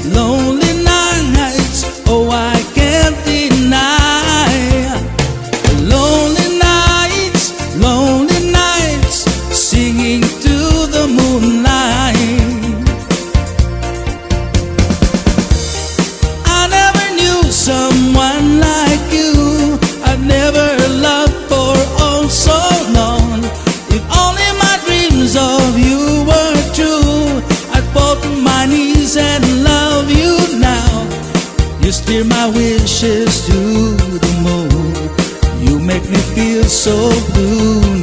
lonely nights, oh I can't deny. Lonely nights, singing to the moonlight. I never knew someone like you. I've never loved for oh so long. If only my dreams of you were true, I'd fall to my knees and love you now. You steer my wishes to the moon. You make me feel so blue